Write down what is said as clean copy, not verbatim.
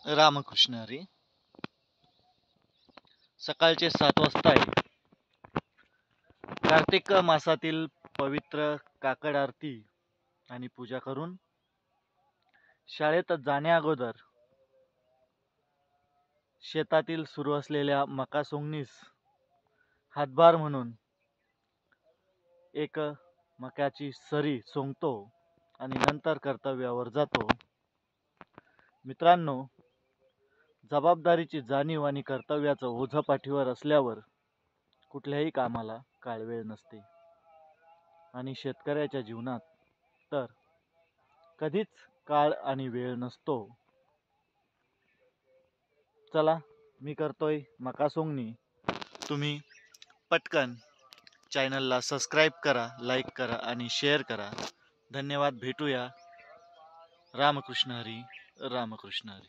रामकृष्ण हरी. सकाळचे 7 वाजता आहे. कार्तिक मासातील पवित्र काकड आरती आणि पूजा करून शाळेत जाण्या अगोदर शेतातील सुरू असलेल्या मका सोंगणीस हातभार म्हणून एक मक्याची सरी सोंगतो आणि नंतर कर्तव्यावर जातो. मित्रांनो, जबाबदारीची जाणीव आणि कर्तव्याचं ओझं पाठीवर असल्यावर कुठल्याही कामाला काळवेळ नसते आणि शेतकऱ्याच्या जीवनात तर कधीच काळ आणि वेळ नसतो. चला, मी करतोय मका सोंगणी. तुम्ही पटकन चॅनलला सबस्क्राईब करा, लाईक करा आणि शेअर करा. धन्यवाद. भेटूया. रामकृष्ण हरी. रामकृष्ण हरी.